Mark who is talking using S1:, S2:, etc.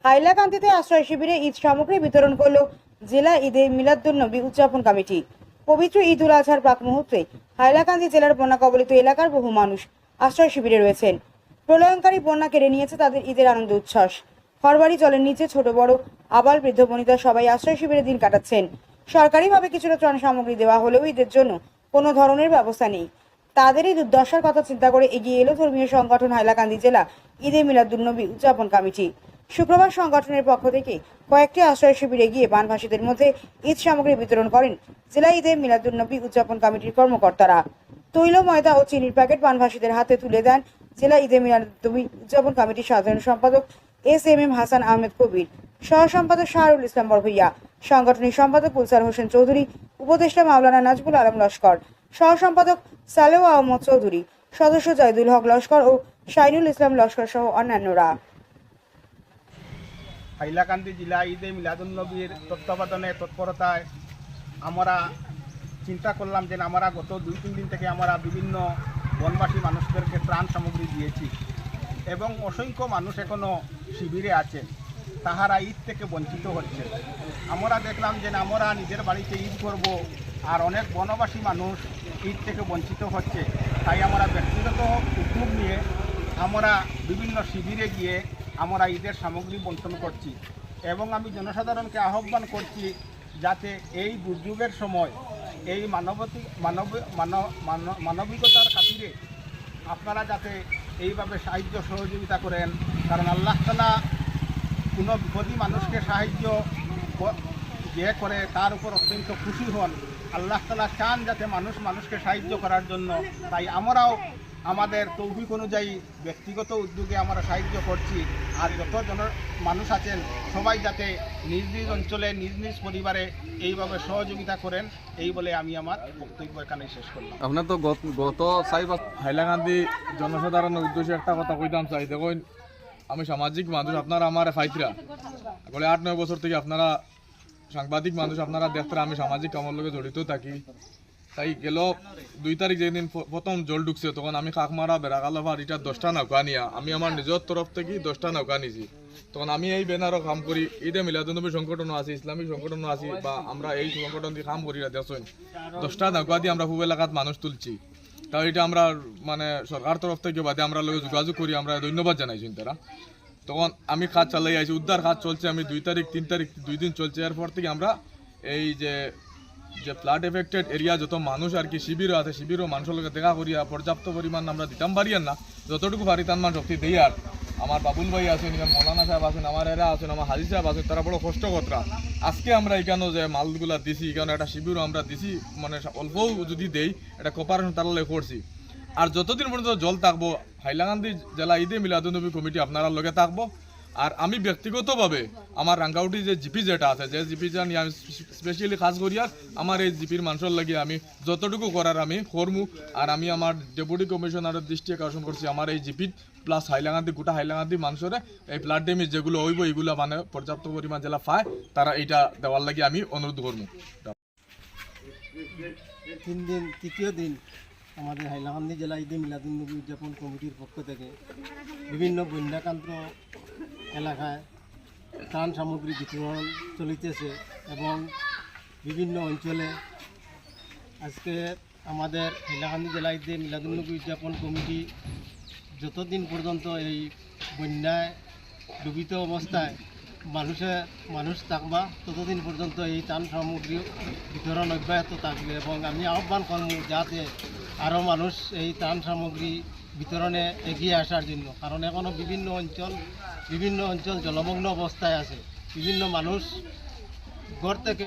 S1: হাইলাকান্দিতে আশ্রয় শিবিরে ঈদ সামগ্রী বিতরণ করল জেলা ঈদে মিলাদুন্নবী উদযাপন কমিটি। পবিত্র ঈদ উল আজহার প্রাক মুহূর্তে হাইলাকান্দি জেলার বন্যা কবলিত এলাকার বহু মানুষ আশ্রয় শিবিরে রয়েছেন। প্রলয়ঙ্কারী বন্যা কেড়ে নিয়েছে তাদের ঈদের আনন্দ উচ্ছ্বাস। ঘরবাড়ি জলের নিচে ছোট বড় আবাল বৃদ্ধ বনিতা সবাই আশ্রয় শিবিরে দিন কাটাচ্ছেন। সরকারিভাবে কিছুটা ত্রাণ সামগ্রী দেওয়া হলেও ঈদের জন্য কোনো ধরনের ব্যবস্থা নেই। তাদের এই দুর্দশার কথা চিন্তা করে এগিয়ে এলো ধর্মীয় সংগঠন হাইলাকান্দি জেলা ঈদে মিলাদুন্নবী উদযাপন কমিটি। শুক্রবার সংগঠনের পক্ষ থেকে কয়েকটি আশ্রয় শিবিরে গিয়ে বানভাসীদের মধ্যে ঈদ সামগ্রী বিতরণ করেন জেলা ঈদে মিলাদুন্নবী উদযাপন কমিটির কর্মকর্তারা। তৈল ময়দা ও চিনির প্যাকেট বানভাসীদের হাতে তুলে দেন জেলা ঈদে মিলাদুন্নবী উদযাপন কমিটির সাধারণ সম্পাদক এস.এম.এম. হাসান আহমেদ কবির, সহ সম্পাদক শাহরুল ইসলাম বরভইয়া, সাংগঠনিক সম্পাদক কুলসার হোসেন চৌধুরী, উপদেষ্টা মাওলানা নাজবুল আলম লস্কর, সহ সম্পাদক সালেহ আহমদ চৌধুরী, সদস্য জয়দুল হক লস্কর ও শাইনুল ইসলাম লস্কর সহ অন্যান্যরা।
S2: হাইলাকান্দি জেলা ঈদে মিলাদুন্নবীর তত্ত্বাবধানে তৎপরতায় আমরা চিন্তা করলাম যে আমরা গত 2-3 দিন থেকে আমরা বিভিন্ন বনবাসী মানুষদেরকে ত্রাণ সামগ্রী দিয়েছি এবং অসংখ্য মানুষ এখনও শিবিরে আছে, তাহারা ঈদ থেকে বঞ্চিত হচ্ছে। আমরা দেখলাম যে আমরা নিজের বাড়িতে ঈদ করব আর অনেক বনবাসী মানুষ ঈদ থেকে বঞ্চিত হচ্ছে, তাই আমরা ব্যক্তিগত উদ্যোগ নিয়ে আমরা বিভিন্ন শিবিরে গিয়ে আমরা ঈদের সামগ্রী বণ্টন করছি এবং আমি জনসাধারণকে আহ্বান করছি যাতে এই দুর্যোগের সময় এই মানবিকতার খাতিরে আপনারা যাতে এইভাবে সাহায্য সহযোগিতা করেন, কারণ আল্লাহ তাআলা কোনো বিপদী মানুষকে সাহায্য যে করে তার উপর অত্যন্ত খুশি হন। আল্লাহ তাআলা চান যাতে মানুষকে সাহায্য করার জন্য, তাই আমরাও আমাদের তৌফিক অনুযায়ী ব্যক্তিগত উদ্যোগে আমরা সাহায্য করছি। আর যত মানুষ আছেন সবাই যাতে নিজ নিজ অঞ্চলে নিজ নিজ পরিবারে এইভাবে সহযোগিতা করেন, এই বলে আমি আমার বক্তব্য এখানে শেষ করলাম।
S3: আপনার তো গত হাইলাকান্দি জনসাধারণের উদ্দেশ্যে একটা কথা কইতাম চাই। দেখুন, আমি সামাজিক মানুষ, আপনারা আমার ফাইতরা বলে 8-9 বছর থেকে আপনারা সাংবাদিক মানুষ, আপনারা দেখতে আমি সামাজিক কামের লগে জড়িত থাকি। তাই গেল 2 তারিখ যেদিন প্রথম জল ঢুকছে তখন আমি কাকমারা বেড়াগালাভার এটা 10টা নৌকা নিয়ে আমি আমার নিজের তরফ থেকে 10টা নৌকা নিয়েছি। তখন আমি এই ব্যানারও কাম করি, ঈদে মিলাদুন্নবী সংগঠনও আছি, ইসলামিক সংগঠনও আছি, বা আমরা এই সংগঠন দিয়ে কাম করি। দেখুন 10টা নৌকা দিয়ে আমরা পূব এলাকাত মানুষ তুলছি। তাও এটা আমরা মানে সরকার তরফ থেকে বাদে আমরা লোক যোগাযোগ করি, আমরা ধন্যবাদ জানাইছি তারা। তখন আমি কাজ চালাই আছি, উদ্ধার কাজ চলছে। আমি 2 তারিখ 3 তারিখ 2 দিন চলছে। এরপর থেকে আমরা এই যে ফ্লাড এফেক্টেড এরিয়া যত মানুষ আর কি শিবিরও আছে, শিবিরও মানুষের লোক দেখা করিয়া পর্যাপ্ত পরিমাণ আমরা দিতাম পারি না, যতটুকু পারি তার মান শক্তি দেই। আর আমার বাবুল ভাই আছেন, মৌলানা সাহেব আছেন, আমার এরা আছেন, আমার হাজি সাহেব আছেন, তারা বড় কষ্ট কতরা। আজকে আমরা এখানে যে মালগুলা দিছি, এখানে একটা শিবিরও আমরা দিছি, মানে অল্পও যদি দেই এটা কোপারেশন তারা করছি। আর যতদিন পর্যন্ত জল থাকবো হাইলাকান্দি জেলা ঈদে মিলাদুন্নবী কমিটি আপনারা লগে থাকবো। আর আমি ব্যক্তিগতভাবে আমার রাঙ্গাউটি যে জিপি যেটা আছে, যে জিপিটা নিয়ে আমি স্পেশালি কাজ করি, আর আমার এই জিপির মানুষের লাগিয়ে আমি যতটুকু করার আমি করমু। আর আমি আমার ডেপুটি কমিশনারের দৃষ্টি আকর্ষণ করছি, আমার এই জিপি প্লাস হাইলাকান্দি গোটা হাইলাকান্দি মানুষের এই ব্লাড ড্যামেজ যেগুলো হইব এইগুলো মানে পর্যাপ্ত পরিমাণ জেলা পায় তারা এইটা দেওয়ার লাগে আমি অনুরোধ করবো।
S4: 3 দিন তৃতীয় দিন আমাদের হাইলাকান্দি জেলা ঈদে মিলাদুন্নবী উদযাপন কমিটির পক্ষ থেকে বিভিন্ন বন্যাক্রান্ত এলাকায় ত্রাণ সামগ্রী বিতরণ চলিতেছে এবং বিভিন্ন অঞ্চলে আজকে আমাদের হাইলাকান্দি জেলা ঈদে মিলাদুন্নবী উদযাপন কমিটি যতদিন পর্যন্ত এই বন্যায় ডুবিত অবস্থায় মানুষ থাকবা ততদিন পর্যন্ত এই ত্রাণ সামগ্রী বিতরণ অব্যাহত থাকবে। এবং আমি আহ্বান করব যাতে আরও মানুষ এই ত্রাণ সামগ্রী বিতরণে এগিয়ে আসার জন্য, কারণ এখনও বিভিন্ন অঞ্চল জলমগ্ন অবস্থায় আছে। বিভিন্ন মানুষ ঘর থেকে